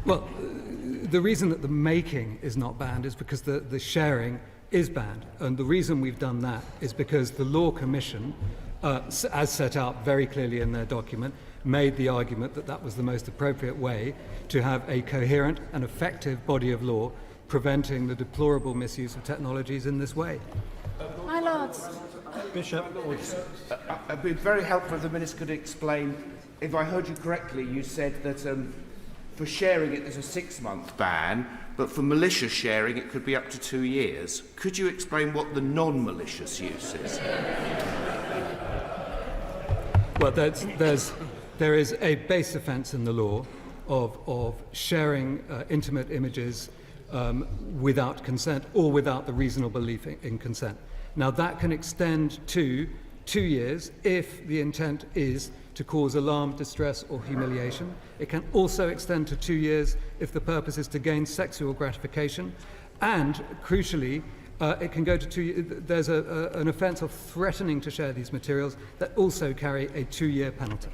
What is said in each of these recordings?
Well, the reason that the making is not banned is because the sharing is banned. And the reason we've done that is because the Law Commission, as set out very clearly in their document, made the argument that that was the most appropriate way to have a coherent and effective body of law preventing the deplorable misuse of technologies in this way. My Lords. Bishop. It'd be very helpful if the Minister could explain, if I heard you correctly, you said that for sharing it there's a 6-month ban, but for malicious sharing it could be up to 2 years. Could you explain what the non-malicious use is? Well, there is a base offence in the law of sharing intimate images without consent or without the reasonable belief in consent. Now, that can extend to 2 years if the intent is to cause alarm, distress or humiliation. It can also extend to 2 years if the purpose is to gain sexual gratification. And, crucially, it can go to 2 years. There's an offence of threatening to share these materials that also carry a 2-year penalty.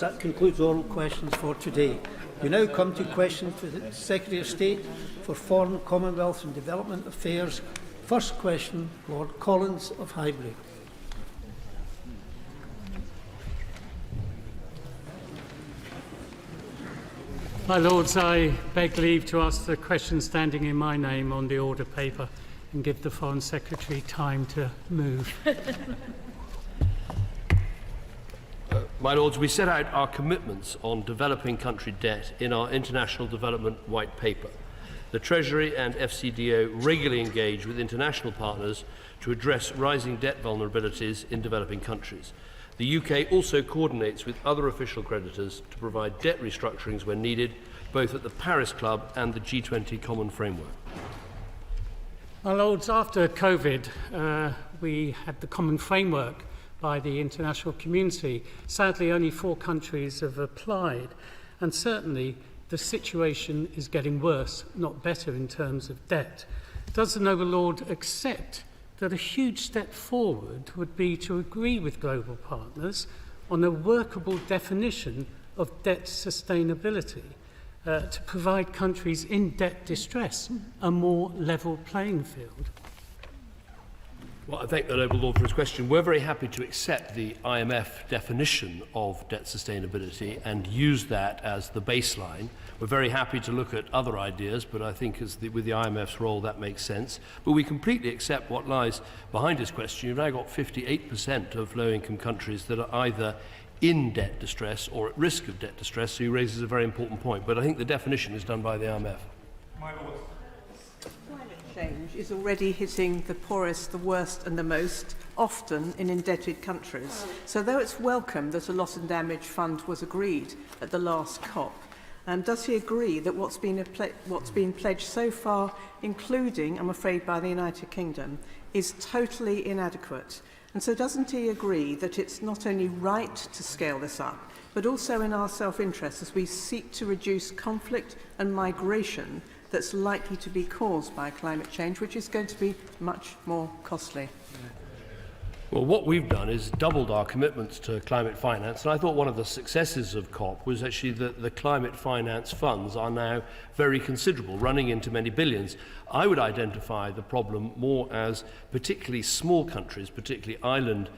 That concludes oral questions for today. We now come to questions for the Secretary of State for Foreign, Commonwealth and Development Affairs. First question, Lord Collins of Highbury. My Lords, I beg leave to ask the question standing in my name on the order paper and give the Foreign Secretary time to move. My Lords, we set out our commitments on developing country debt in our International Development White Paper. The Treasury and FCDO regularly engage with international partners to address rising debt vulnerabilities in developing countries. The UK also coordinates with other official creditors to provide debt restructurings when needed, both at the Paris Club and the G20 Common Framework. My Lords, after COVID, we had the Common Framework by the international community. Sadly, only 4 countries have applied, and certainly the situation is getting worse, not better in terms of debt. Does the Noble Lord accept that a huge step forward would be to agree with global partners on a workable definition of debt sustainability to provide countries in debt distress a more level playing field? Well, I thank the Noble Lord for his question. We're very happy to accept the IMF definition of debt sustainability and use that as the baseline. We're very happy to look at other ideas, but I think with the IMF's role that makes sense. But we completely accept what lies behind his question. You've now got 58% of low-income countries that are either in debt distress or at risk of debt distress, so he raises a very important point. But I think the definition is done by the IMF. My Lord. Change is already hitting the poorest, the worst and the most, often in indebted countries. So though it's welcome that a loss and damage fund was agreed at the last COP, does he agree that what's been pledged so far, including, I'm afraid, by the United Kingdom, is totally inadequate? And so doesn't he agree that it's not only right to scale this up, but also in our self-interest as we seek to reduce conflict and migration that's likely to be caused by climate change, which is going to be much more costly? Well, what we've done is doubled our commitments to climate finance, and I thought one of the successes of COP was actually that the climate finance funds are now very considerable, running into many billions. I would identify the problem more as particularly small countries, particularly island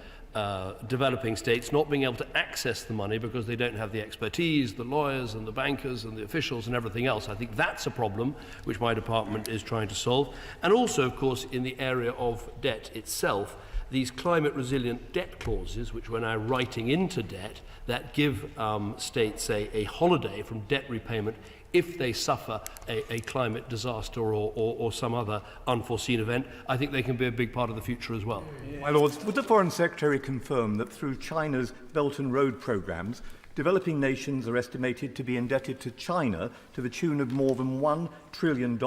developing states, not being able to access the money because they don't have the expertise, the lawyers and the bankers and the officials and everything else. I think that's a problem which my department is trying to solve. And also, of course, in the area of debt itself, these climate resilient debt clauses, which we're now writing into debt, that give states a holiday from debt repayment if they suffer a climate disaster or some other unforeseen event. I think they can be a big part of the future as well. My Lords, would the Foreign Secretary confirm that through China's Belt and Road programmes, developing nations are estimated to be indebted to China to the tune of more than $1 trillion?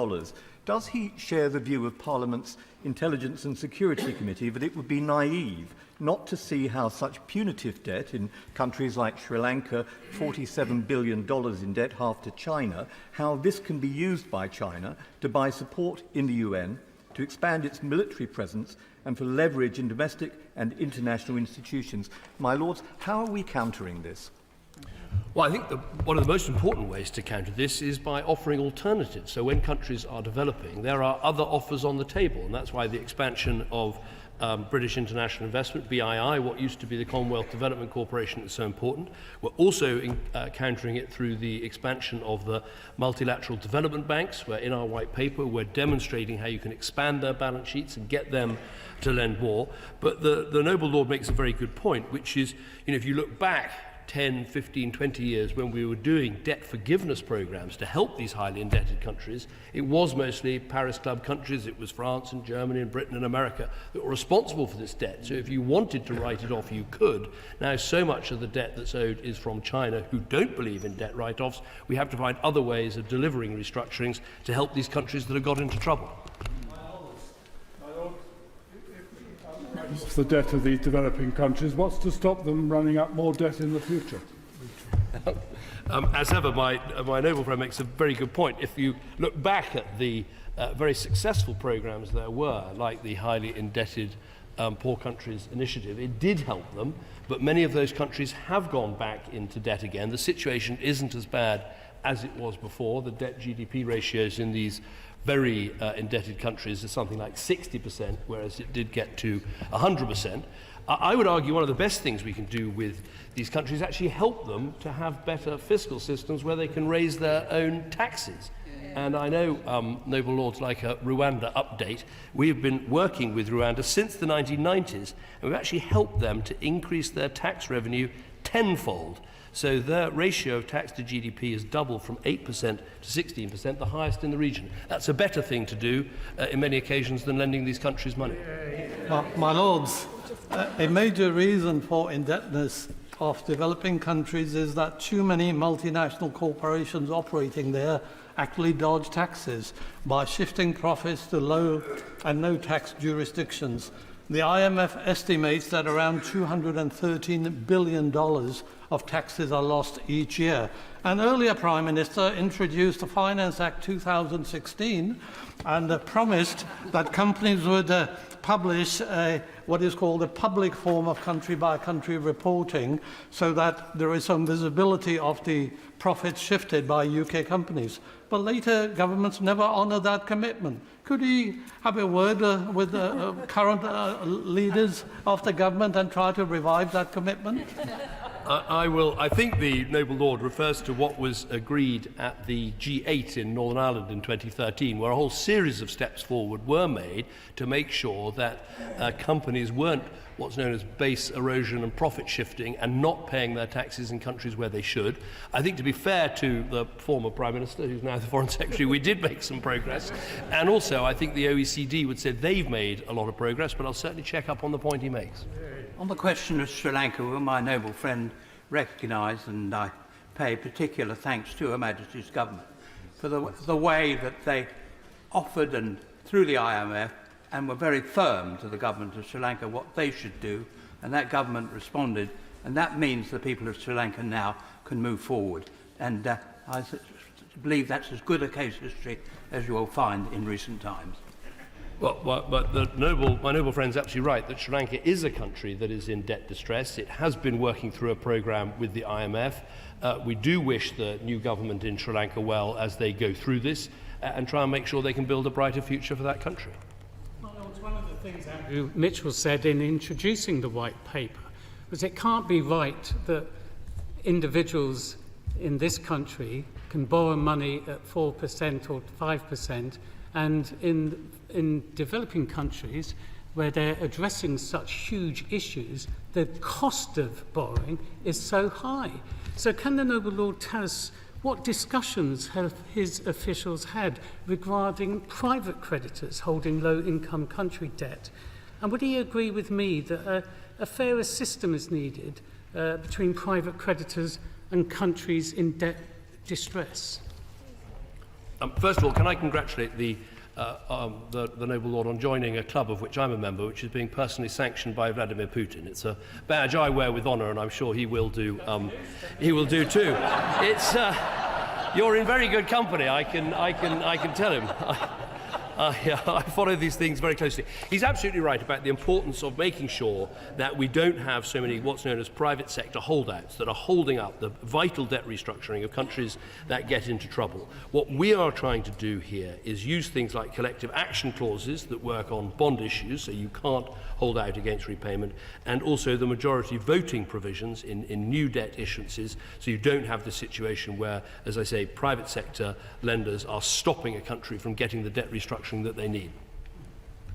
Does he share the view of Parliament's Intelligence and Security Committee that it would be naive not to see how such punitive debt in countries like Sri Lanka, $47 billion in debt, half to China, how this can be used by China to buy support in the UN, to expand its military presence and for leverage in domestic and international institutions? My Lords, how are we countering this? Well, I think one of the most important ways to counter this is by offering alternatives. So when countries are developing, there are other offers on the table, and that's why the expansion of British International Investment, BII, what used to be the Commonwealth Development Corporation, is so important. We're also countering it through the expansion of the multilateral development banks, where in our white paper we're demonstrating how you can expand their balance sheets and get them to lend more. But the Noble Lord makes a very good point, which is, if you look back 10, 15, 20 years when we were doing debt forgiveness programs to help these highly indebted countries, it was mostly Paris Club countries, it was France and Germany and Britain and America that were responsible for this debt. So if you wanted to write it off, you could. Now so much of the debt that's owed is from China, who don't believe in debt write-offs. We have to find other ways of delivering restructurings to help these countries that have got into trouble. It's the debt of the developing countries. What's to stop them running up more debt in the future? As ever, my noble friend makes a very good point. If you look back at the very successful programs there were, like the highly indebted Poor Countries Initiative, it did help them, but many of those countries have gone back into debt again. The situation isn't as bad as it was before. The debt-GDP ratios in these very indebted countries is something like 60%, whereas it did get to 100%. I would argue one of the best things we can do with these countries is actually help them to have better fiscal systems where they can raise their own taxes. And I know, Noble Lords, like a Rwanda update, we have been working with Rwanda since the 1990s, and we've actually helped them to increase their tax revenue tenfold. So their ratio of tax to GDP has doubled from 8% to 16%, the highest in the region. That's a better thing to do in many occasions than lending these countries money. My Lords, a major reason for indebtedness of developing countries is that too many multinational corporations operating there actually dodge taxes by shifting profits to low and no tax jurisdictions. The IMF estimates that around $213 billion of taxes are lost each year. An earlier Prime Minister introduced the Finance Act 2016 and promised that companies would publish what is called a public form of country-by-country reporting, so that there is some visibility of the profits shifted by UK companies. But later governments never honoured that commitment. Could he have a word with the current leaders of the government and try to revive that commitment? I will. I think the Noble Lord refers to what was agreed at the G8 in Northern Ireland in 2013, where a whole series of steps forward were made to make sure that companies weren't what's known as base erosion and profit shifting and not paying their taxes in countries where they should. I think, to be fair to the former Prime Minister, who's now the Foreign Secretary, we did make some progress. And also, I think the OECD would say they've made a lot of progress, but I'll certainly check up on the point he makes. On the question of Sri Lanka, will my noble friend recognise, and I pay particular thanks to Her Majesty's government for the way that they offered, and through the IMF, and were very firm to the government of Sri Lanka what they should do, and that government responded, and that means the people of Sri Lanka now can move forward. And I believe that's as good a case history as you will find in recent times. Well, but my noble friend's absolutely right that Sri Lanka is a country that is in debt distress. It has been working through a programme with the IMF. We do wish the new government in Sri Lanka well as they go through this and try and make sure they can build a brighter future for that country. Well, it's one of the things Andrew Mitchell said in introducing the White Paper was it can't be right that individuals in this country can borrow money at 4% or 5%, and in developing countries where they're addressing such huge issues, the cost of borrowing is so high. So can the Noble Lord tell us what discussions have his officials had regarding private creditors holding low-income country debt? And would he agree with me that a fairer system is needed between private creditors and countries in debt distress? First of all, can I congratulate the Noble Lord on joining a club of which I'm a member, which is being personally sanctioned by Vladimir Putin. It's a badge I wear with honour, and I'm sure he will do. He will do too. It's you're in very good company. I can tell him. I follow these things very closely. He's absolutely right about the importance of making sure that we don't have so many what's known as private sector holdouts that are holding up the vital debt restructuring of countries that get into trouble. What we are trying to do here is use things like collective action clauses that work on bond issues, so you can't hold out against repayment, and also the majority voting provisions in new debt issuances, so you don't have the situation where, as I say, private sector lenders are stopping a country from getting the debt restructuring that they need.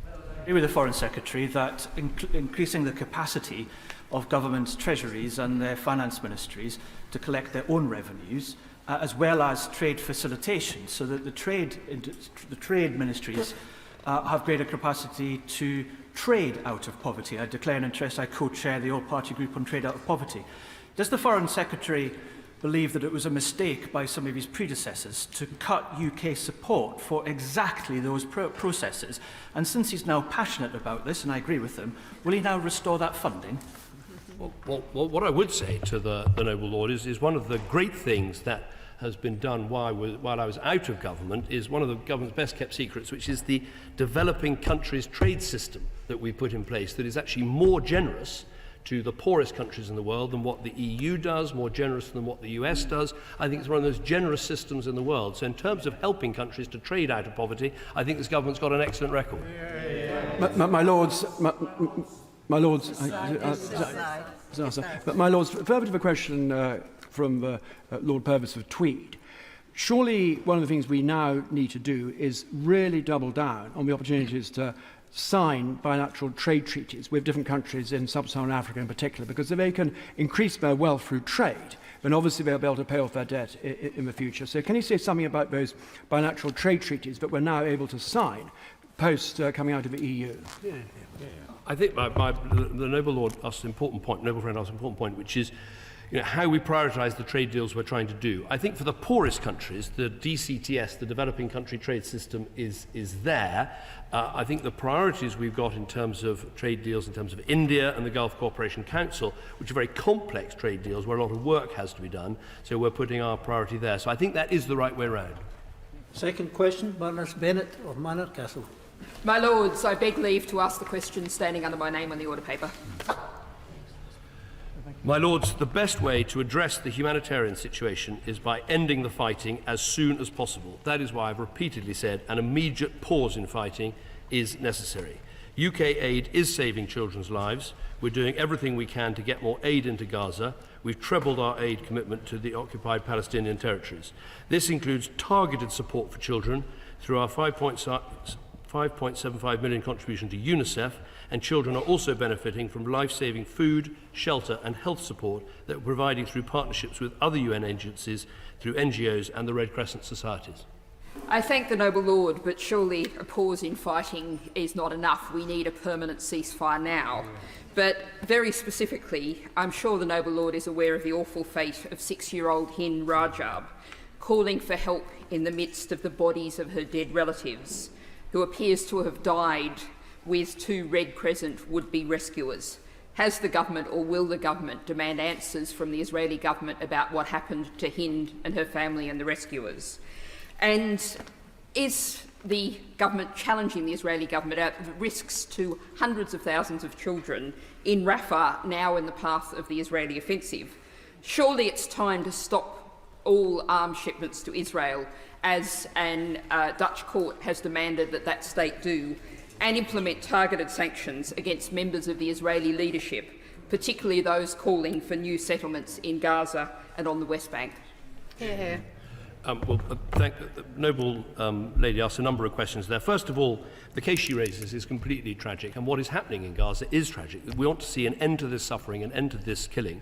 I agree with the Foreign Secretary that increasing the capacity of governments' treasuries and their finance ministries to collect their own revenues, as well as trade facilitation, so that the trade ministries have greater capacity to trade out of poverty. I declare an interest. I co-chair the all-party group on trade out of poverty. Does the Foreign Secretary believe that it was a mistake by some of his predecessors to cut UK support for exactly those processes? And since he's now passionate about this, and I agree with him, will he now restore that funding? Well, what I would say to the noble lord is one of the great things that has been done while I was out of government is one of the government's best kept secrets, which is the developing countries trade system that we put in place that is actually more generous to the poorest countries in the world than what the EU does, more generous than what the US does. I think it's one of those generous systems in the world. So in terms of helping countries to trade out of poverty, I think this government's got an excellent record. My Lords, further to the question from Lord Purvis of Tweed, surely one of the things we now need to do is really double down on the opportunities to sign bilateral trade treaties with different countries in sub-Saharan Africa in particular, because if they can increase their wealth through trade, then obviously they'll be able to pay off their debt in the future. So can you say something about those bilateral trade treaties that we're now able to sign post coming out of the EU? I think the noble lord asked an important point, noble friend asked an important point, which is how we prioritise the trade deals we're trying to do. I think for the poorest countries, the DCTS, the Developing Country Trade System, is there. I think the priorities we've got in terms of trade deals, in terms of India and the Gulf Cooperation Council, which are very complex trade deals where a lot of work has to be done, so we're putting our priority there. So I think that is the right way round. Second question, Baroness Bennett of Manor Castle. My Lords, I beg leave to ask the question standing under my name on the order paper. My Lords, the best way to address the humanitarian situation is by ending the fighting as soon as possible. That is why I've repeatedly said an immediate pause in fighting is necessary. UK aid is saving children's lives. We're doing everything we can to get more aid into Gaza. We've trebled our aid commitment to the occupied Palestinian territories. This includes targeted support for children through our 5.75 million contribution to UNICEF, and children are also benefiting from life-saving food, shelter and health support that we're providing through partnerships with other UN agencies, through NGOs and the Red Crescent societies. I thank the noble lord, but surely a pause in fighting is not enough. We need a permanent ceasefire now. But very specifically, I'm sure the noble lord is aware of the awful fate of 6-year-old Hind Rajab, calling for help in the midst of the bodies of her dead relatives, who appears to have died with 2 Red Crescent would-be rescuers. Has the government or will the government demand answers from the Israeli government about what happened to Hind and her family and the rescuers? And is the government challenging the Israeli government about the risks to hundreds of thousands of children in Rafah, now in the path of the Israeli offensive? Surely it's time to stop all arms shipments to Israel, as an Dutch court has demanded that state do, and implement targeted sanctions against members of the Israeli leadership, particularly those calling for new settlements in Gaza and on the West Bank. The noble lady asked a number of questions there. First of all, the case she raises is completely tragic, and what is happening in Gaza is tragic. We want to see an end to this suffering, an end to this killing.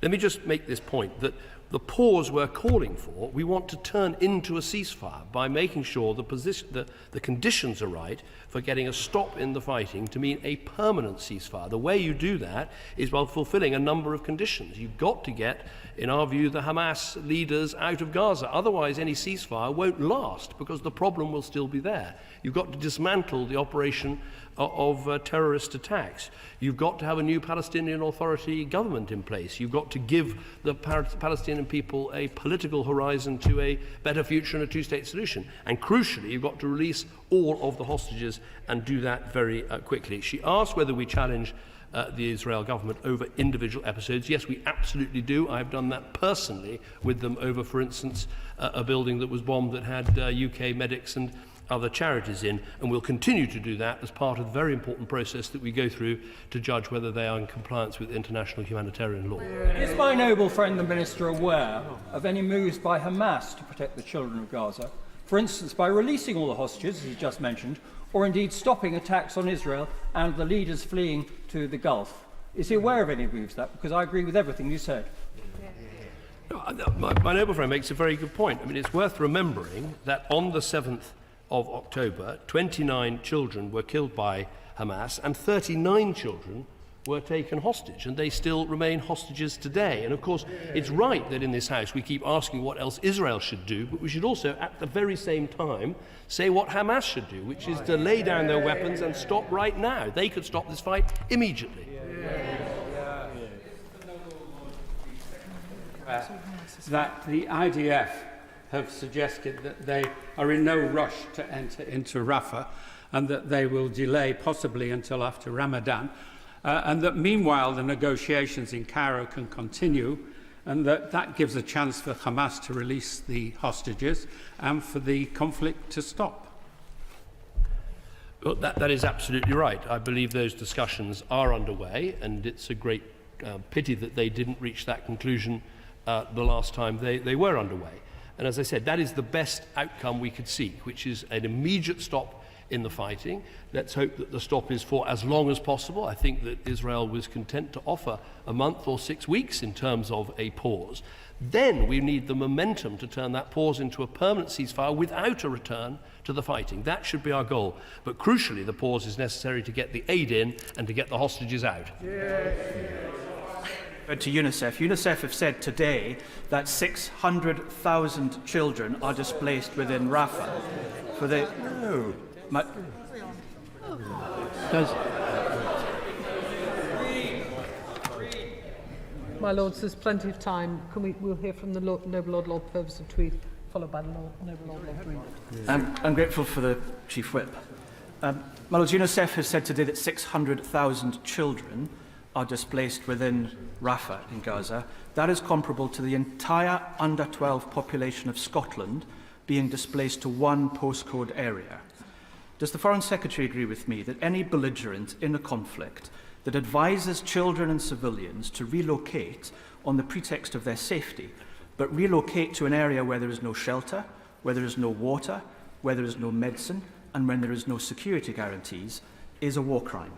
Let me just make this point, that the pause we're calling for, we want to turn into a ceasefire by making sure the conditions are right for getting a stop in the fighting to mean a permanent ceasefire. The way you do that is by fulfilling a number of conditions. You've got to get, in our view, the Hamas leaders out of Gaza. Otherwise, any ceasefire won't last because the problem will still be there. You've got to dismantle the operation of terrorist attacks. You've got to have a new Palestinian Authority government in place. You've got to give the Palestinian Palestinian people a political horizon to a better future and a two-state solution. And crucially, you've got to release all of the hostages and do that very quickly. She asked whether we challenge the Israel government over individual episodes. Yes, we absolutely do. I've done that personally with them over, for instance, a building that was bombed that had UK medics and other charities in, and we'll continue to do that as part of the very important process that we go through to judge whether they are in compliance with international humanitarian law. Is my noble friend the Minister aware of any moves by Hamas to protect the children of Gaza? For instance, by releasing all the hostages, as he just mentioned, or indeed stopping attacks on Israel and the leaders fleeing to the Gulf. Is he aware of any moves that? Because I agree with everything you said. My noble friend makes a very good point. I mean, it's worth remembering that on the 7th of October, 29 children were killed by Hamas and 39 children were taken hostage, and they still remain hostages today. And of course, it's right that in this House we keep asking what else Israel should do, but we should also, at the very same time, say what Hamas should do, which is to lay down their weapons and stop right now. They could stop this fight immediately. That the IDF have suggested that they are in no rush to enter into Rafah and that they will delay possibly until after Ramadan, and that meanwhile the negotiations in Cairo can continue, and that gives a chance for Hamas to release the hostages and for the conflict to stop. Well, that is absolutely right. I believe those discussions are underway, and it's a great pity that they didn't reach that conclusion the last time they were underway. And as I said, that is the best outcome we could seek, which is an immediate stop in the fighting. Let's hope that the stop is for as long as possible. I think that Israel was content to offer a month or 6 weeks in terms of a pause. Then we need the momentum to turn that pause into a permanent ceasefire without a return to the fighting. That should be our goal. But crucially, the pause is necessary to get the aid in and to get the hostages out. To UNICEF. UNICEF have said today that 600,000 children are displaced within Rafah. For the My Lords, there's plenty of time. We'll hear from the Noble Lord Purvis of Tweed, followed by the Noble Lord Greenwood. I'm grateful for the Chief Whip. My Lords, UNICEF has said today that 600,000 children are displaced within Rafah in Gaza. That is comparable to the entire under-12 population of Scotland being displaced to one postcode area. Does the Foreign Secretary agree with me that any belligerent in a conflict that advises children and civilians to relocate on the pretext of their safety, but relocate to an area where there is no shelter, where there is no water, where there is no medicine, and when there is no security guarantees, is a war crime?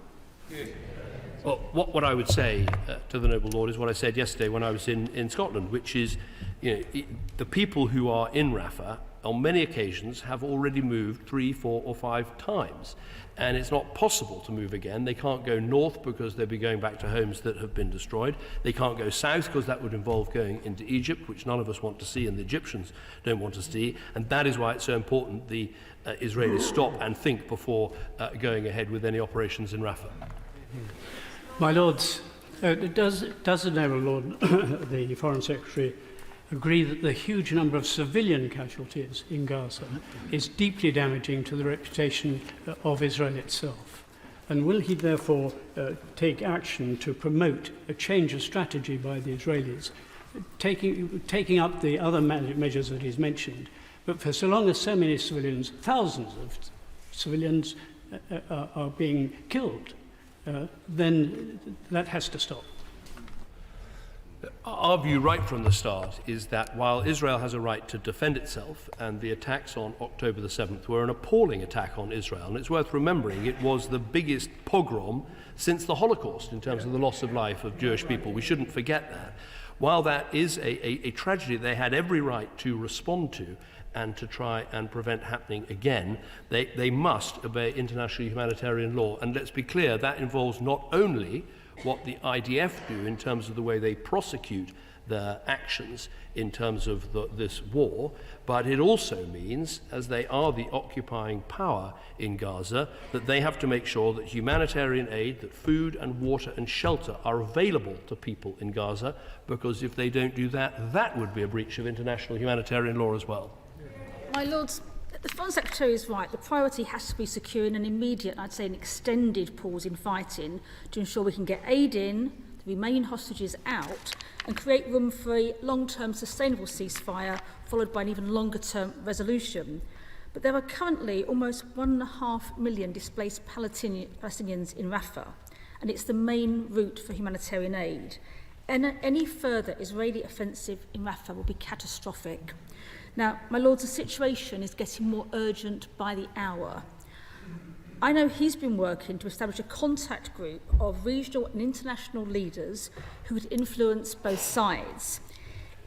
Well, what I would say to the Noble Lord is what I said yesterday when I was in Scotland, which is, the people who are in Rafah on many occasions have already moved 3, 4 or 5 times, and it's not possible to move again. They can't go north because they'll be going back to homes that have been destroyed. They can't go south because that would involve going into Egypt, which none of us want to see and the Egyptians don't want to see, and that is why it's so important the Israelis stop and think before going ahead with any operations in Rafah. My Lords, does the Noble Lord, the Foreign Secretary, agree that the huge number of civilian casualties in Gaza is deeply damaging to the reputation of Israel itself? And will he therefore take action to promote a change of strategy by the Israelis, taking up the other measures that he's mentioned, but for so long as so many civilians, thousands of civilians are being killed, then that has to stop? Our view right from the start is that while Israel has a right to defend itself, and the attacks on October the 7th were an appalling attack on Israel, and it's worth remembering it was the biggest pogrom since the Holocaust in terms of the loss of life of Jewish people. We shouldn't forget that. While that is a tragedy they had every right to respond to and to try and prevent happening again, they must obey international humanitarian law. And let's be clear, that involves not only what the IDF do in terms of the way they prosecute their actions in terms of this war, but it also means, as they are the occupying power in Gaza, that they have to make sure that humanitarian aid, that food and water and shelter are available to people in Gaza, because if they don't do that, that would be a breach of international humanitarian law as well. My Lords, the Foreign Secretary is right. The priority has to be securing an immediate, I'd say an extended pause in fighting to ensure we can get aid in, the remaining hostages out, and create room for a long-term sustainable ceasefire followed by an even longer-term resolution. But there are currently almost 1.5 million displaced Palestinians in Rafah, and it's the main route for humanitarian aid. Any further Israeli offensive in Rafah will be catastrophic. Now, my Lords, the situation is getting more urgent by the hour. I know he's been working to establish a contact group of regional and international leaders who would influence both sides.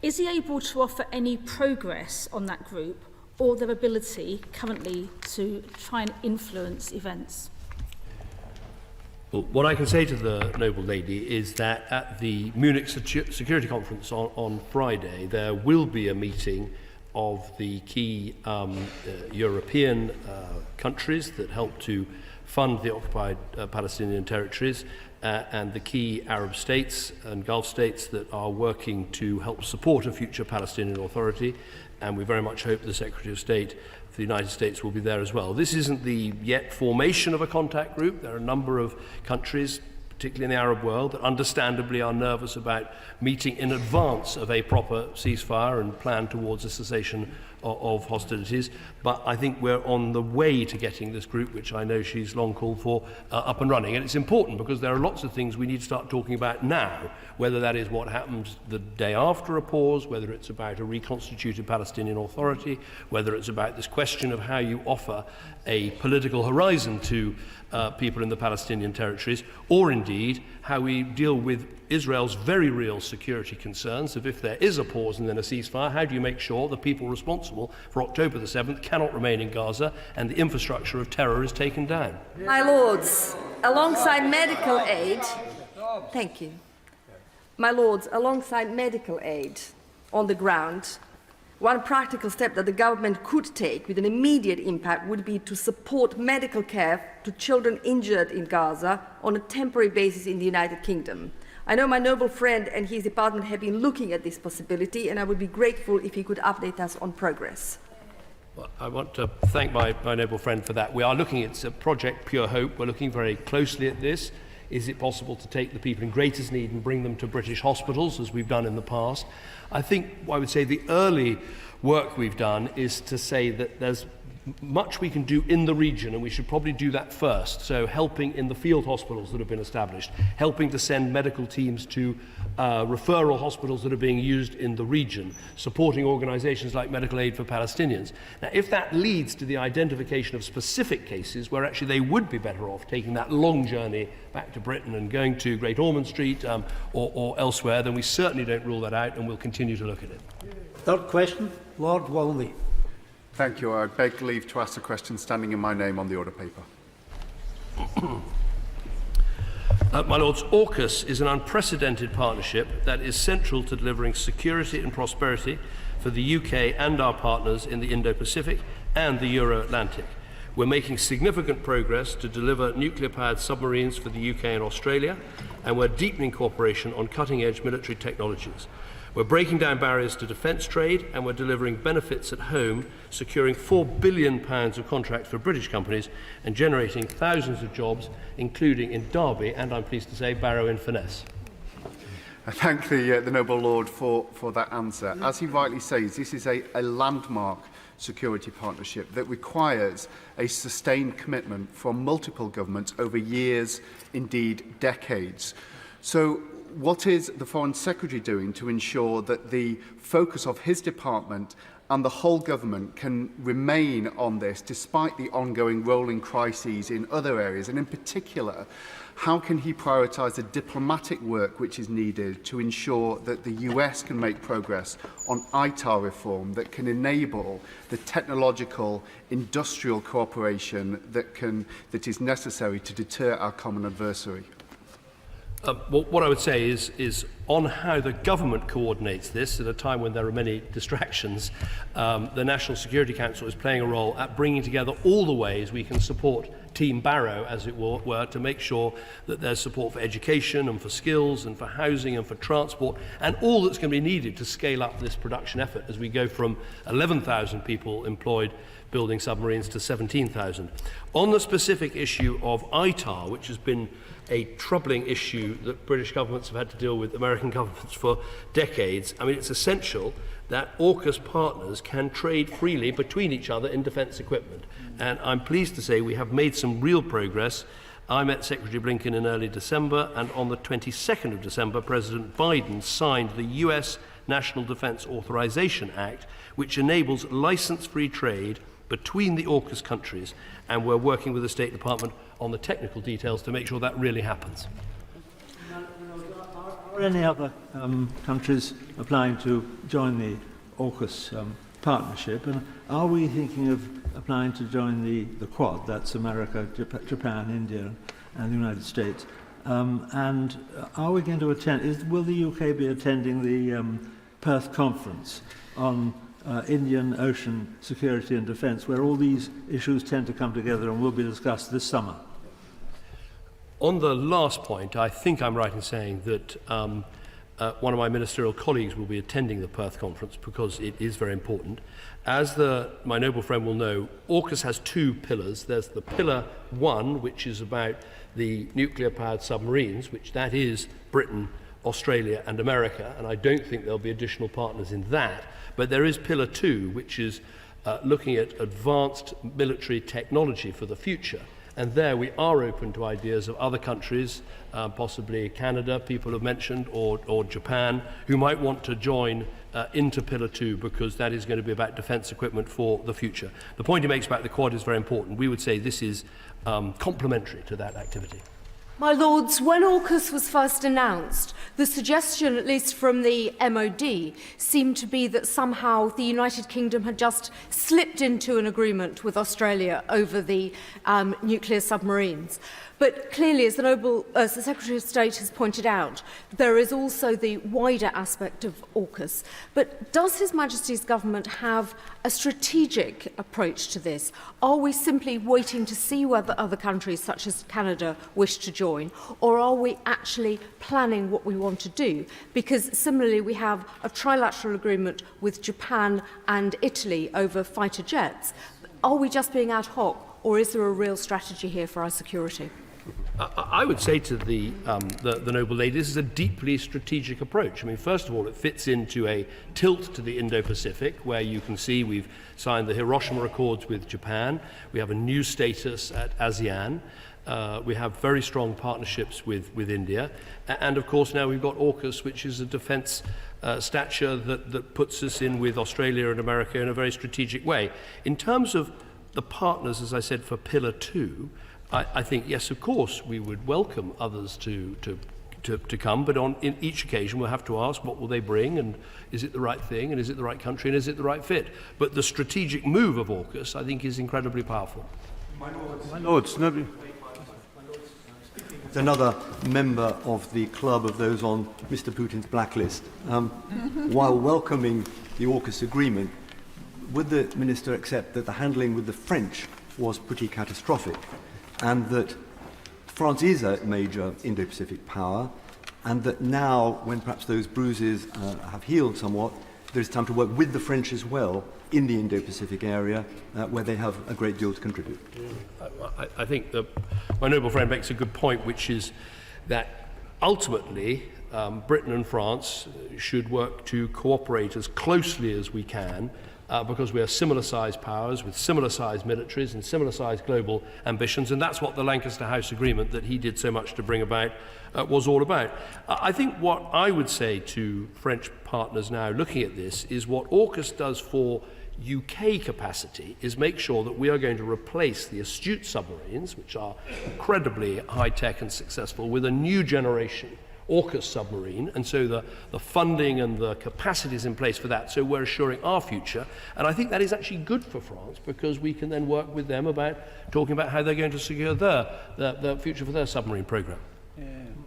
Is he able to offer any progress on that group or their ability currently to try and influence events? Well, what I can say to the noble lady is that at the Munich Security Conference on Friday, there will be a meeting of the key European countries that help to fund the occupied Palestinian territories and the key Arab states and Gulf states that are working to help support a future Palestinian Authority, and we very much hope the Secretary of State for the United States will be there as well. This isn't the yet formation of a contact group. There are a number of countries, particularly in the Arab world, that understandably are nervous about meeting in advance of a proper ceasefire and plan towards a cessation of hostilities. But I think we're on the way to getting this group, which I know she's long called for, up and running. And it's important because there are lots of things we need to start talking about now, whether that is what happens the day after a pause, whether it's about a reconstituted Palestinian Authority, whether it's about this question of how you offer a political horizon to people in the Palestinian territories, or indeed how we deal with Israel's very real security concerns of if there is a pause and then a ceasefire, how do you make sure the people responsible for October the 7th cannot remain in Gaza and the infrastructure of terror is taken down? My Lords, alongside medical aid, thank you. My Lords, alongside medical aid on the ground, one practical step that the government could take with an immediate impact would be to support medical care to children injured in Gaza on a temporary basis in the United Kingdom. I know my noble friend and his department have been looking at this possibility, and I would be grateful if he could update us on progress. Well, I want to thank my noble friend for that. We are looking at Project Pure Hope. We're looking very closely at this. Is it possible to take the people in greatest need and bring them to British hospitals, as we've done in the past? I think, I would say, the early work we've done is to say that there's much we can do in the region, and we should probably do that first. So helping in the field hospitals that have been established, helping to send medical teams to referral hospitals that are being used in the region, supporting organisations like Medical Aid for Palestinians. Now, if that leads to the identification of specific cases where actually they would be better off taking that long journey back to Britain and going to Great Ormond Street or elsewhere, then we certainly don't rule that out, and we'll continue to look at it. Third question, Lord Walmsley. Thank you. I beg leave to ask a question standing in my name on the order paper. My Lords, AUKUS is an unprecedented partnership that is central to delivering security and prosperity for the UK and our partners in the Indo-Pacific and the Euro-Atlantic. We're making significant progress to deliver nuclear-powered submarines for the UK and Australia, and we're deepening cooperation on cutting-edge military technologies. We're breaking down barriers to defence trade, and we're delivering benefits at home, securing £4 billion of contracts for British companies and generating thousands of jobs, including in Derby and, I'm pleased to say, Barrow-in-Furness. I thank the noble lord for that answer. As he rightly says, this is a landmark security partnership that requires a sustained commitment from multiple governments over years, indeed decades. So what is the Foreign Secretary doing to ensure that the focus of his department and the whole government can remain on this despite the ongoing rolling crises in other areas? And in particular, how can he prioritise the diplomatic work which is needed to ensure that the US can make progress on ITAR reform that can enable the technological industrial cooperation that is necessary to deter our common adversary? Well, what I would say is on how the government coordinates this at a time when there are many distractions. The National Security Council is playing a role at bringing together all the ways we can support Team Barrow, as it were, to make sure that there's support for education and for skills and for housing and for transport and all that's going to be needed to scale up this production effort as we go from 11,000 people employed building submarines to 17,000. On the specific issue of ITAR, which has been a troubling issue that British governments have had to deal with American governments for decades, I mean, it's essential that AUKUS partners can trade freely between each other in defence equipment. And I'm pleased to say we have made some real progress. I met Secretary Blinken in early December, and on the 22nd of December, President Biden signed the US National Defence Authorization Act, which enables license-free trade between the AUKUS countries, and we're working with the State Department on the technical details to make sure that really happens. Are any other countries applying to join the AUKUS partnership, and are we thinking of applying to join the Quad, that's America, Japan, India and the United States, and are we going to attend, will the UK be attending the Perth Conference on Indian Ocean security and defence, where all these issues tend to come together and will be discussed this summer? On the last point, I think I'm right in saying that one of my ministerial colleagues will be attending the Perth Conference because it is very important. As my noble friend will know, AUKUS has two pillars. There's the pillar one, which is about the nuclear-powered submarines, which that is Britain, Australia and America, and I don't think there'll be additional partners in that. But there is pillar two, which is looking at advanced military technology for the future. And there we are open to ideas of other countries, possibly Canada, people have mentioned, or Japan, who might want to join into Pillar 2 because that is going to be about defence equipment for the future. The point he makes about the Quad is very important. We would say this is complementary to that activity. My Lords, when AUKUS was first announced, the suggestion, at least from the MOD, seemed to be that somehow the United Kingdom had just slipped into an agreement with Australia over the nuclear submarines. But clearly, as the Secretary of State has pointed out, there is also the wider aspect of AUKUS. But does His Majesty's government have a strategic approach to this? Are we simply waiting to see whether other countries, such as Canada, wish to join? Or are we actually planning what we want to do? Because similarly, we have a trilateral agreement with Japan and Italy over fighter jets. Are we just being ad hoc, or is there a real strategy here for our security? I would say to the noble lady, this is a deeply strategic approach. I mean, first of all, it fits into a tilt to the Indo-Pacific, where you can see we've signed the Hiroshima Accords with Japan. We have a new status at ASEAN. We have very strong partnerships with India. And, of course, now we've got AUKUS, which is a defence stature that puts us in with Australia and America in a very strategic way. In terms of the partners, as I said, for Pillar 2, I think, yes, of course, we would welcome others to come, but in each occasion we'll have to ask what will they bring, and is it the right thing, and is it the right country, and is it the right fit? But the strategic move of AUKUS, I think, is incredibly powerful. My Lords, nobody... Another member of the club of those on Mr. Putin's blacklist. While welcoming the AUKUS agreement, would the Minister accept that the handling with the French was pretty catastrophic, and that France is a major Indo-Pacific power, and that now, when perhaps those bruises have healed somewhat, there's time to work with the French as well in the Indo-Pacific area, where they have a great deal to contribute? I think that my noble friend makes a good point, which is that ultimately Britain and France should work to cooperate as closely as we can, because we are similar-sized powers with similar-sized militaries and similar-sized global ambitions, and that's what the Lancaster House Agreement that he did so much to bring about was all about. I think what I would say to French partners now looking at this is what AUKUS does for UK capacity is make sure that we are going to replace the Astute submarines, which are incredibly high-tech and successful, with a new generation AUKUS submarine, and so the funding and the capacity is in place for that, so we're assuring our future. And I think that is actually good for France, because we can then work with them about talking about how they're going to secure the future for their submarine programme.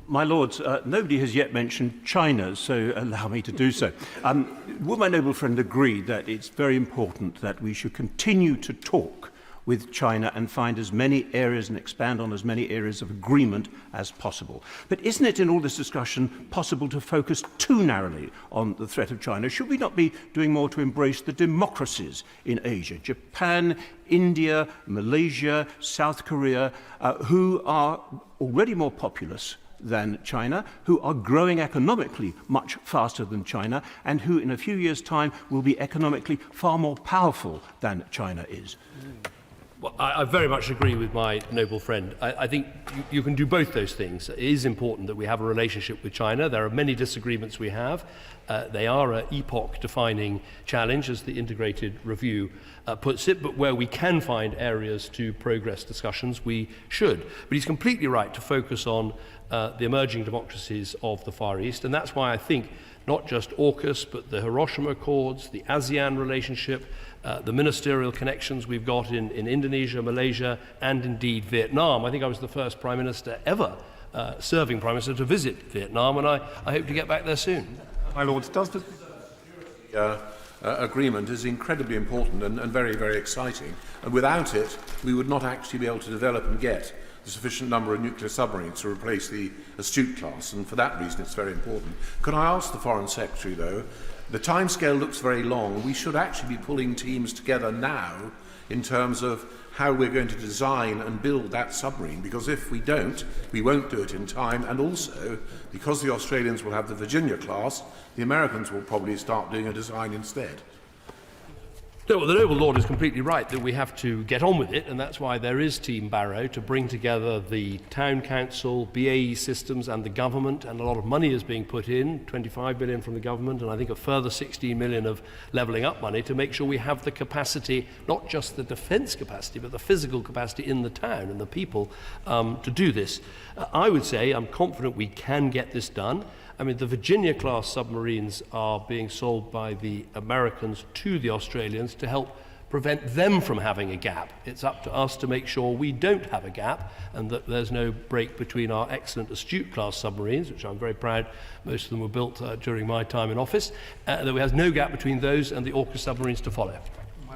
My Lords, nobody has yet mentioned China, so allow me to do so. Would my noble friend agree that it's very important that we should continue to talk with China and find as many areas and expand on as many areas of agreement as possible? But isn't it in all this discussion possible to focus too narrowly on the threat of China? Should we not be doing more to embrace the democracies in Asia, Japan, India, Malaysia, South Korea, who are already more populous than China, who are growing economically much faster than China, and who in a few years' time will be economically far more powerful than China is? Well, I very much agree with my noble friend. I think you can do both those things. It is important that we have a relationship with China. There are many disagreements we have. They are an epoch-defining challenge, as the integrated review puts it, but where we can find areas to progress discussions, we should. But he's completely right to focus on the emerging democracies of the Far East, and that's why I think not just AUKUS, but the Hiroshima Accords, the ASEAN relationship, the ministerial connections we've got in Indonesia, Malaysia, and indeed Vietnam. I think I was the first Prime Minister ever, serving Prime Minister, to visit Vietnam, and I hope to get back there soon. My Lords, does the agreement is incredibly important and very, very exciting. And without it, we would not actually be able to develop and get the sufficient number of nuclear submarines to replace the Astute class, and for that reason it's very important. Could I ask the Foreign Secretary, though, the timescale looks very long. We should actually be pulling teams together now in terms of how we're going to design and build that submarine, because if we don't, we won't do it in time, and also, because the Australians will have the Virginia class, the Americans will probably start doing a design instead. No, well, the noble lord is completely right that we have to get on with it, and that's why there is Team Barrow, to bring together the town council, BAE Systems and the government, and a lot of money is being put in, 25 million from the government, and I think a further 16 million of levelling up money to make sure we have the capacity, not just the defence capacity, but the physical capacity in the town and the people to do this. I would say I'm confident we can get this done. I mean, the Virginia-class submarines are being sold by the Americans to the Australians to help prevent them from having a gap. It's up to us to make sure we don't have a gap and that there's no break between our excellent Astute-class submarines, which I'm very proud most of them were built during my time in office, that there has no gap between those and the AUKUS submarines to follow.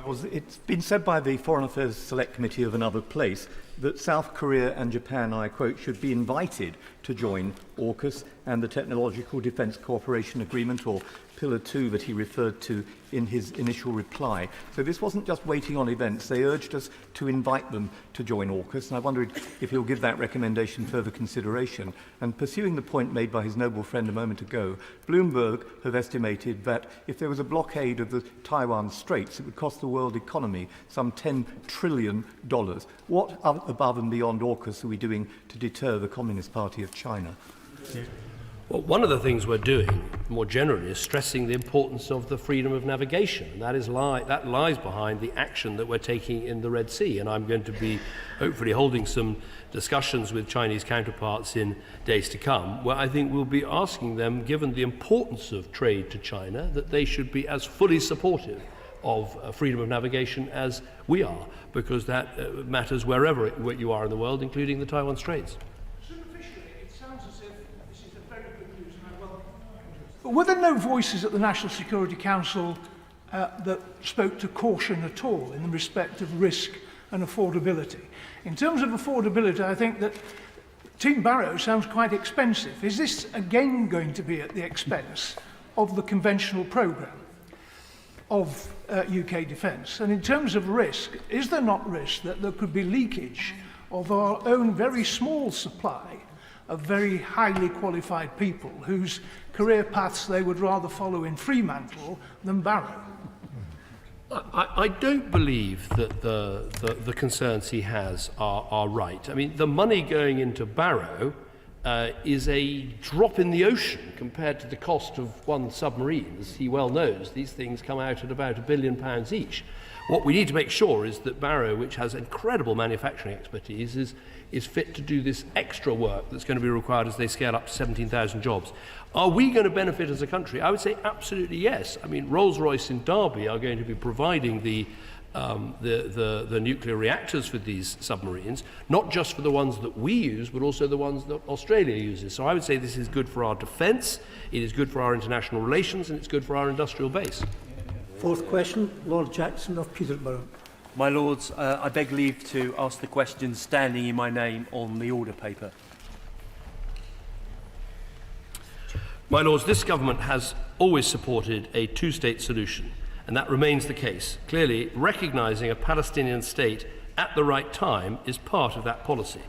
Well, it's been said by the Foreign Affairs Select Committee of another place that South Korea and Japan, I quote, should be invited to join AUKUS and the Technological Defence Cooperation Agreement, or Pillar 2, that he referred to in his initial reply. So this wasn't just waiting on events. They urged us to invite them to join AUKUS, and I wondered if he'll give that recommendation further consideration. And pursuing the point made by his noble friend a moment ago, Bloomberg have estimated that if there was a blockade of the Taiwan Straits, it would cost the world economy some $10 trillion. What above and beyond AUKUS are we doing to deter the Communist Party of China? Yeah. Well, one of the things we're doing, more generally, is stressing the importance of the freedom of navigation. And that lies behind the action that we're taking in the Red Sea. And I'm going to be hopefully holding some discussions with Chinese counterparts in days to come, where I think we'll be asking them, given the importance of trade to China, that they should be as fully supportive of freedom of navigation as we are, because that matters wherever you are in the world, including the Taiwan Straits. But were there no voices at the National Security Council that spoke to caution at all in respect of risk and affordability? In terms of affordability, I think that Team Barrow sounds quite expensive. Is this again going to be at the expense of the conventional programme of UK defence? And in terms of risk, is there not risk that there could be leakage of our own very small supply of very highly qualified people whose career paths they would rather follow in Fremantle than Barrow? I don't believe that the concerns he has are right. I mean, the money going into Barrow is a drop in the ocean compared to the cost of one submarine. As he well knows, these things come out at about £1 billion each. What we need to make sure is that Barrow, which has incredible manufacturing expertise, is fit to do this extra work that's going to be required as they scale up to 17,000 jobs. Are we going to benefit as a country? I would say absolutely yes. I mean, Rolls-Royce in Derby are going to be providing the the nuclear reactors for these submarines, not just for the ones that we use, but also the ones that Australia uses. So I would say this is good for our defence, it is good for our international relations, and it's good for our industrial base. Fourth question, Lord Jackson of Peterborough. My Lords, I beg leave to ask the question standing in my name on the order paper. My Lords, this government has always supported a two-state solution, and that remains the case. Clearly, recognising a Palestinian state at the right time is part of that policy.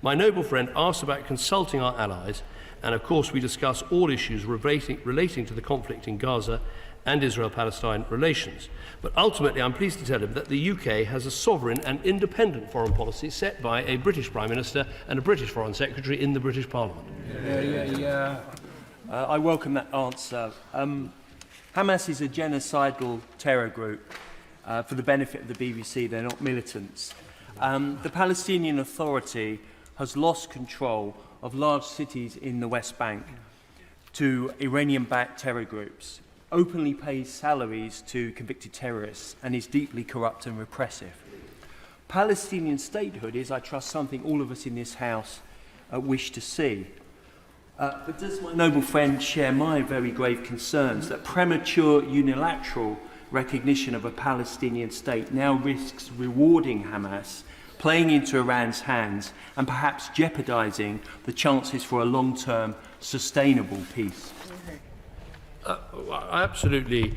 My noble friend asked about consulting our allies, and of course we discuss all issues relating to the conflict in Gaza and Israel-Palestine relations. But ultimately, I'm pleased to tell him that the UK has a sovereign and independent foreign policy set by a British Prime Minister and a British Foreign Secretary in the British Parliament. I welcome that answer. Hamas is a genocidal terror group. For the benefit of the BBC, they're not militants. The Palestinian Authority has lost control of large cities in the West Bank to Iranian-backed terror groups, openly pays salaries to convicted terrorists, and is deeply corrupt and repressive. Palestinian statehood is, I trust, something all of us in this House wish to see. But does my noble friend share my very grave concerns that premature unilateral recognition of a Palestinian state now risks rewarding Hamas, playing into Iran's hands, and perhaps jeopardising the chances for a long-term sustainable peace? I absolutely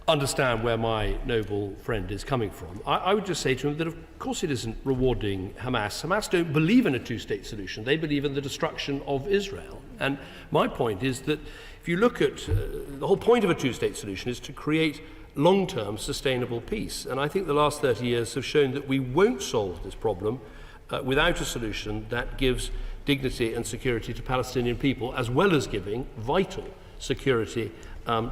understand where my noble friend is coming from. I would just say to him that of course it isn't rewarding Hamas. Hamas don't believe in a two-state solution. They believe in the destruction of Israel. And my point is that if you look at the whole point of a two-state solution is to create long-term sustainable peace. And I think the last 30 years have shown that we won't solve this problem without a solution that gives dignity and security to Palestinian people, as well as giving vital security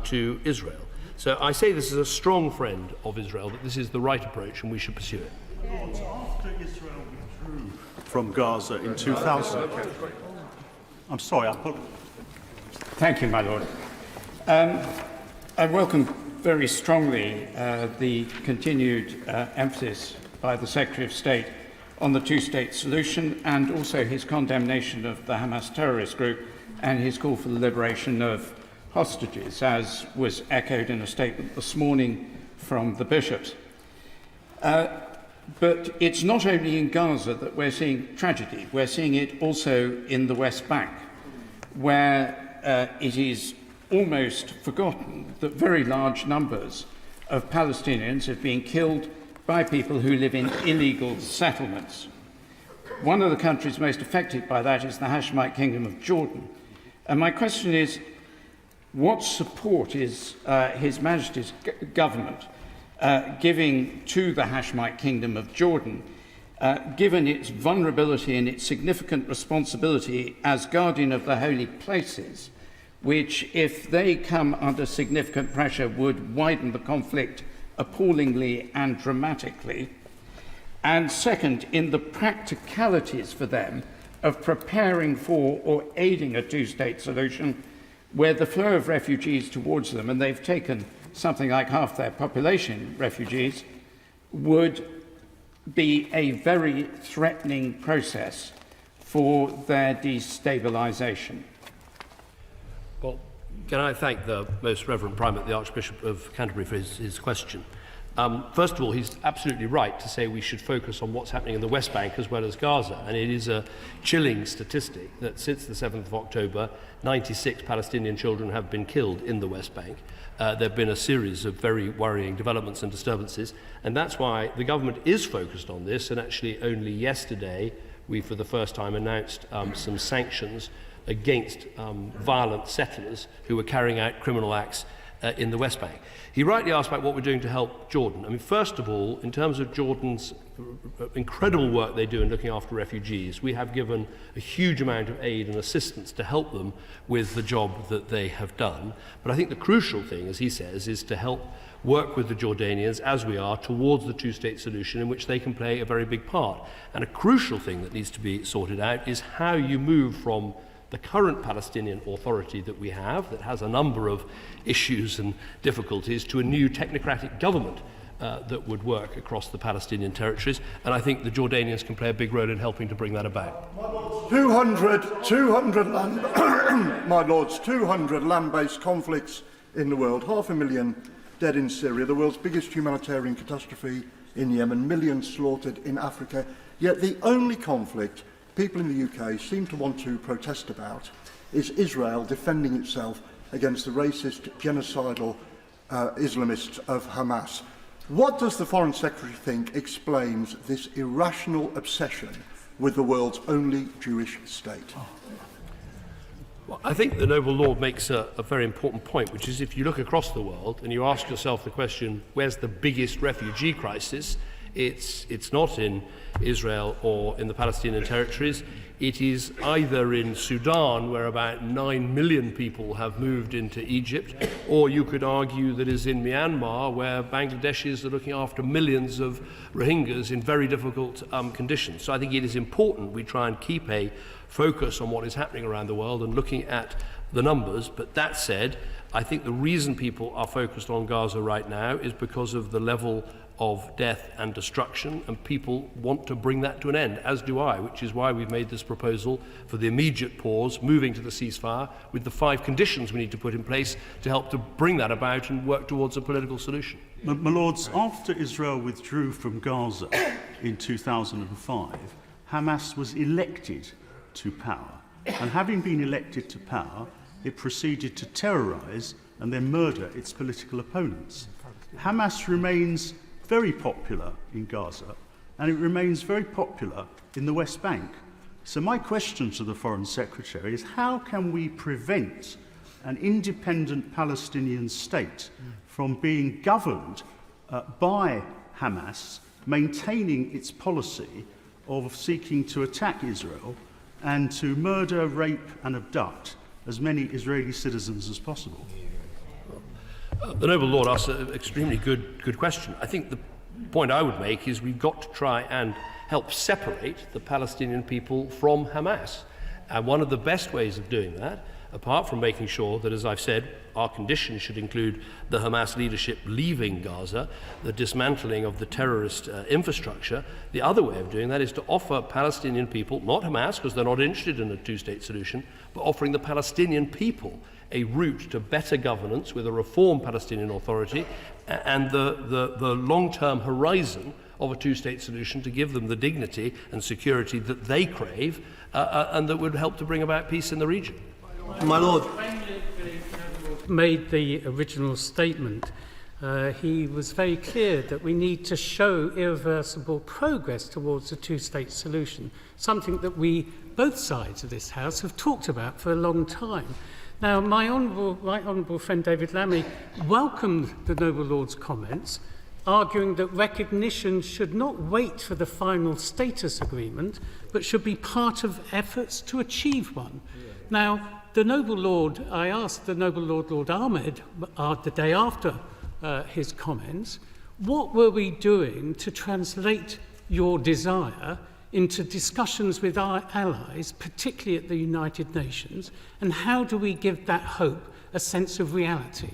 to Israel. So I say this as a strong friend of Israel, that this is the right approach and we should pursue it. After Israel withdrew from Gaza in 2000, I'm sorry, I put. Thank you, my Lord. I welcome very strongly the continued emphasis by the Secretary of State on the two-state solution, and also his condemnation of the Hamas terrorist group and his call for the liberation of hostages, as was echoed in a statement this morning from the bishops. But it's not only in Gaza that we're seeing tragedy, we're seeing it also in the West Bank, where it is almost forgotten that very large numbers of Palestinians have been killed by people who live in illegal settlements. One of the countries most affected by that is the Hashemite Kingdom of Jordan. And my question is, what support is His Majesty's government giving to the Hashemite Kingdom of Jordan, given its vulnerability and its significant responsibility as guardian of the holy places, which, if they come under significant pressure, would widen the conflict appallingly and dramatically? And second, in the practicalities for them of preparing for or aiding a two-state solution, where the flow of refugees towards them, and they've taken something like half their population refugees, would be a very threatening process for their destabilisation. Well, can I thank the Most Reverend Primate, the Archbishop of Canterbury, for his question. First of all, he's absolutely right to say we should focus on what's happening in the West Bank as well as Gaza. And it is a chilling statistic that since the 7th of October, 96 Palestinian children have been killed in the West Bank. There have been a series of very worrying developments and disturbances. And that's why the government is focused on this. And actually only yesterday, we for the first time announced some sanctions against violent settlers who were carrying out criminal acts in the West Bank. He rightly asked about what we're doing to help Jordan. I mean, first of all, in terms of Jordan's incredible work they do in looking after refugees, we have given a huge amount of aid and assistance to help them with the job that they have done. But I think the crucial thing, as he says, is to help work with the Jordanians, as we are, towards the two-state solution in which they can play a very big part. And a crucial thing that needs to be sorted out is how you move from the current Palestinian Authority that we have, that has a number of issues and difficulties, to a new technocratic government that would work across the Palestinian territories, and I think the Jordanians can play a big role in helping to bring that about. 200 land, my lords, 200 land-based conflicts in the world, 500,000 dead in Syria, the world's biggest humanitarian catastrophe in Yemen, millions slaughtered in Africa. Yet the only conflict people in the UK seem to want to protest about is Israel defending itself against the racist, genocidal Islamists of Hamas. What does the Foreign Secretary think explains this irrational obsession with the world's only Jewish state? Well, I think the Noble Lord makes a very important point, which is if you look across the world and you ask yourself the question, where's the biggest refugee crisis? It's not in Israel or in the Palestinian territories. It is either in Sudan, where about 9 million people have moved into Egypt, or you could argue that is in Myanmar, where Bangladeshis are looking after millions of Rohingyas in very difficult conditions. So I think it is important we try and keep a focus on what is happening around the world and looking at the numbers. But that said, I think the reason people are focused on Gaza right now is because of the level of death and destruction, and people want to bring that to an end, as do I, which is why we've made this proposal for the immediate pause, moving to the ceasefire, with the 5 conditions we need to put in place to help to bring that about and work towards a political solution. My lords, after Israel withdrew from Gaza in 2005, Hamas was elected to power. And having been elected to power, it proceeded to terrorise and then murder its political opponents. Hamas remains very popular in Gaza, and it remains very popular in the West Bank. So my question to the Foreign Secretary is, how can we prevent an independent Palestinian state from being governed by Hamas, maintaining its policy of seeking to attack Israel and to murder, rape and abduct as many Israeli citizens as possible? The Noble Lord asked an extremely good question. I think the point I would make is we've got to try and help separate the Palestinian people from Hamas. And one of the best ways of doing that, apart from making sure that, as I've said, our conditions should include the Hamas leadership leaving Gaza, the dismantling of the terrorist infrastructure, the other way of doing that is to offer Palestinian people, not Hamas, because they're not interested in a two-state solution, but offering the Palestinian people a route to better governance with a reformed Palestinian Authority and the long-term horizon of a two-state solution to give them the dignity and security that they crave and that would help to bring about peace in the region. My Lord. Made the original statement, he was very clear that we need to show irreversible progress towards a two-state solution, something that we, both sides of this House, have talked about for a long time. Now, my right honourable friend David Lammy welcomed the Noble Lord's comments, arguing that recognition should not wait for the final status agreement, but should be part of efforts to achieve one. Now, the Noble Lord, I asked the Noble Lord, Lord Ahmed, the day after his comments, what were we doing to translate your desire into discussions with our allies, particularly at the United Nations, and how do we give that hope a sense of reality?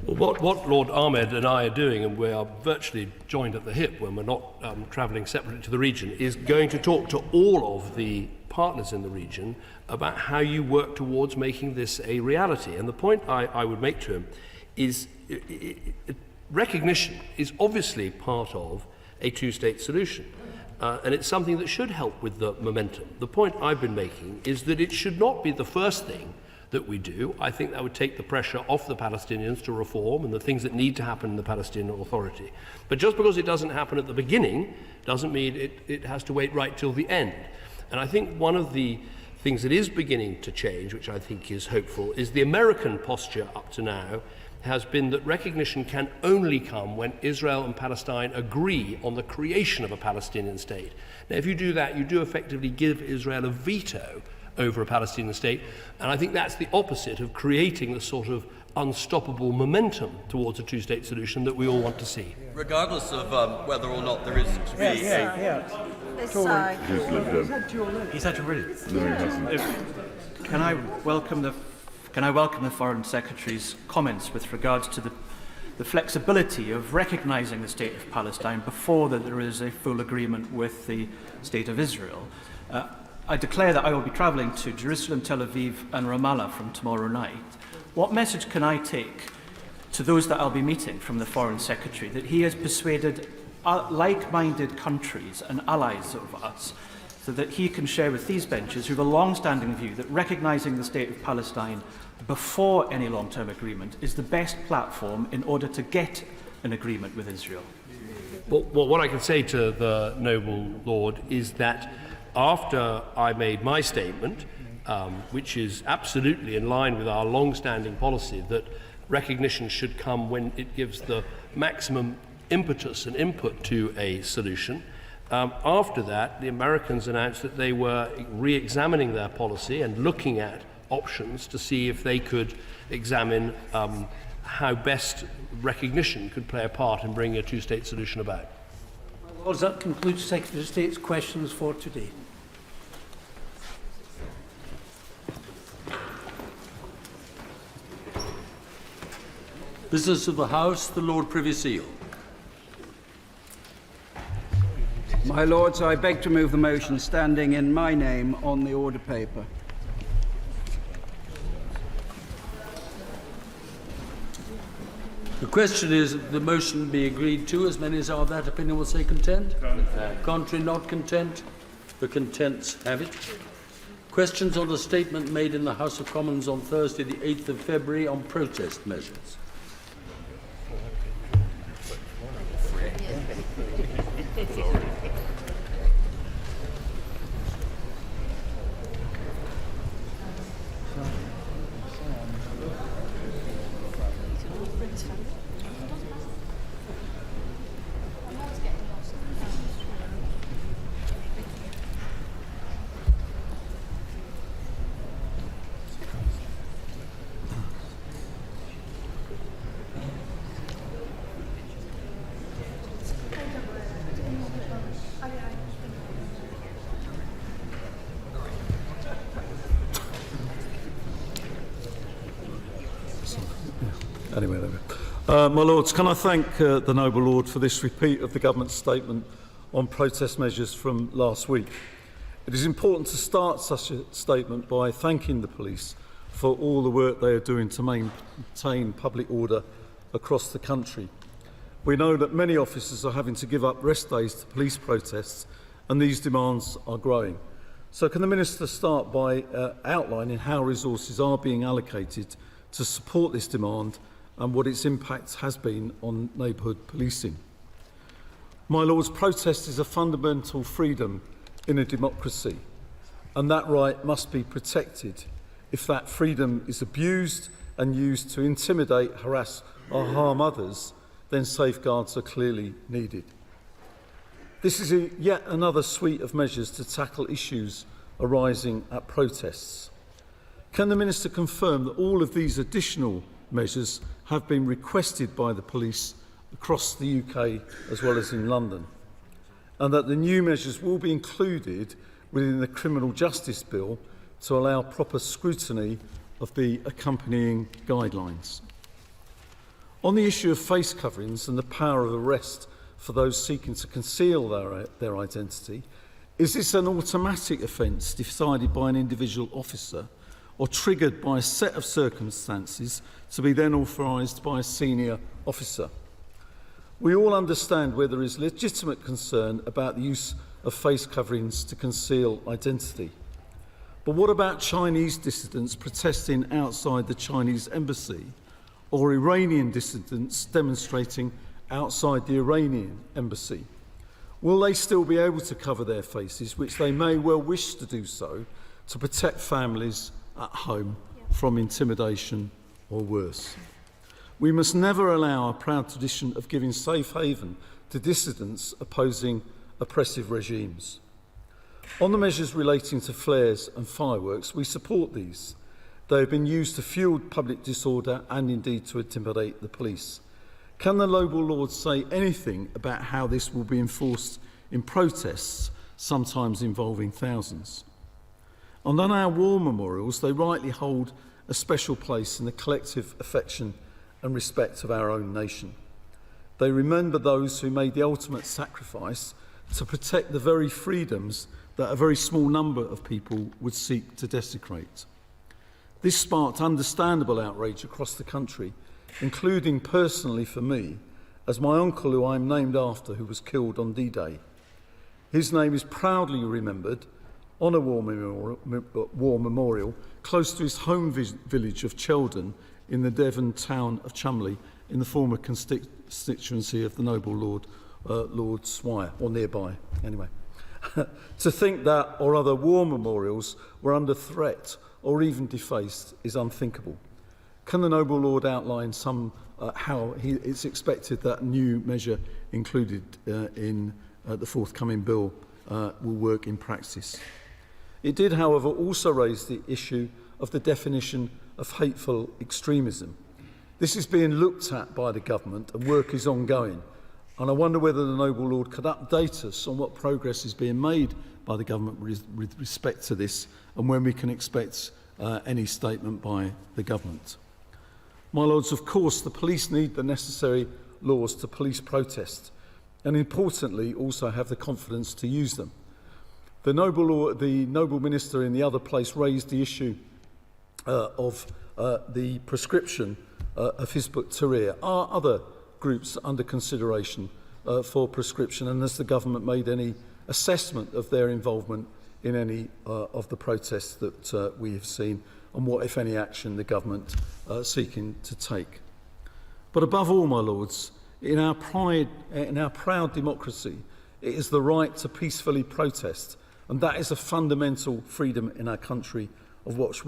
Well, what Lord Ahmed and I are doing, and we are virtually joined at the hip when we're not travelling separately to the region, is going to talk to all of the partners in the region about how you work towards making this a reality. And the point I would make to him is recognition is obviously part of a two-state solution. And it's something that should help with the momentum. The point I've been making is that it should not be the first thing that we do. I think that would take the pressure off the Palestinians to reform and the things that need to happen in the Palestinian Authority. But just because it doesn't happen at the beginning doesn't mean it has to wait right till the end. And I think one of the things that is beginning to change, which I think is hopeful, is the American posture up to now has been that recognition can only come when Israel and Palestine agree on the creation of a Palestinian state. Now, if you do that, you do effectively give Israel a veto over a Palestinian state, and I think that's the opposite of creating the sort of unstoppable momentum towards a two-state solution that we all want to see. Regardless of whether or not there is to be This side. He's had to read it. No, he hasn't. Can I welcome the Foreign Secretary's comments with regards to the the flexibility of recognising the State of Palestine before that there is a full agreement with the State of Israel. I declare that I will be travelling to Jerusalem, Tel Aviv and Ramallah from tomorrow night. What message can I take to those that I'll be meeting from the Foreign Secretary that he has persuaded like-minded countries and allies of us so that he can share with these benches who have a long-standing view that recognising the State of Palestine before any long-term agreement is the best platform in order to get an agreement with Israel? Well, what I can say to the noble lord is that after I made my statement, which is absolutely in line with our long-standing policy that recognition should come when it gives the maximum impetus and input to a solution, after that, the Americans announced that they were re-examining their policy and looking at options to see if they could examine how best recognition could play a part in bringing a two-state solution about. Well, that concludes Secretary of State's questions for today. Business of the House, the Lord Privy Seal. My Lords, I beg to move the motion standing in my name on the order paper. The question is that the motion be agreed to. As many as are of that opinion will say content. Contrary, not content. The contents have it. Questions on the statement made in the House of Commons on Thursday, the 8th of February on protest measures. Anyway, there we go. My Lords, can I thank the noble Lord for this repeat of the government's statement on protest measures from last week. It is important to start such a statement by thanking the police for all the work they are doing to maintain public order across the country. We know that many officers are having to give up rest days to police protests, and these demands are growing. So can the Minister start by outlining how resources are being allocated to support this demand and what its impact has been on neighbourhood policing? My Lords, protest is a fundamental freedom in a democracy, and that right must be protected. If that freedom is abused and used to intimidate, harass or harm others, then safeguards are clearly needed. This is yet another suite of measures to tackle issues arising at protests. Can the Minister confirm that all of these additional measures have been requested by the police across the UK as well as in London, and that the new measures will be included within the Criminal Justice Bill to allow proper scrutiny of the accompanying guidelines? On the issue of face coverings and the power of arrest for those seeking to conceal their identity, is this an automatic offence decided by an individual officer or triggered by a set of circumstances to be then authorised by a senior officer? We all understand where there is legitimate concern about the use of face coverings to conceal identity. But what about Chinese dissidents protesting outside the Chinese embassy, or Iranian dissidents demonstrating outside the Iranian embassy? Will they still be able to cover their faces, which they may well wish to do so, to protect families at home from intimidation or worse? We must never allow our proud tradition of giving safe haven to dissidents opposing oppressive regimes. On the measures relating to flares and fireworks, we support these. They have been used to fuel public disorder and indeed to intimidate the police. Can the noble Lord say anything about how this will be enforced in protests, sometimes involving thousands? And on our war memorials, they rightly hold a special place in the collective affection and respect of our own nation. They remember those who made the ultimate sacrifice to protect the very freedoms that a very small number of people would seek to desecrate. This sparked understandable outrage across the country, including personally for me, as my uncle, who I'm named after, who was killed on D-Day. His name is proudly remembered on a war memorial close to his home village of Cheldon in the Devon town of Chumley, in the former constituency of the noble Lord, Lord Swire, or nearby, anyway. To think that or other war memorials were under threat or even defaced is unthinkable. Can the noble Lord outline how it's expected that new measure included in the forthcoming bill will work in practice? It did, however, also raise the issue of the definition of hateful extremism. This is being looked at by the government and work is ongoing. And I wonder whether the noble Lord could update us on what progress is being made by the government with respect to this and when we can expect any statement by the government. My lords, of course, the police need the necessary laws to police protest and, importantly, also have the confidence to use them. The noble minister in the other place raised the issue of the prescription of Hizb ut-Tahrir. Are other groups under consideration for prescription, and has the government made any assessment of their involvement in any of the protests that we have seen, and what, if any, action the government seeking to take? But above all, my lords, in our proud democracy, it is the right to peacefully protest, and that is a fundamental freedom in our country of which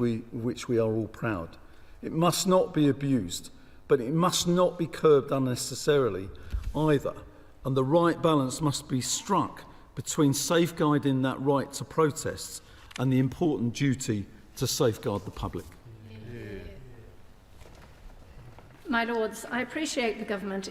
we are all proud. It must not be abused, but it must not be curbed unnecessarily either, and the right balance must be struck between safeguarding that right to protest and the important duty to safeguard the public. My Lords, I appreciate the government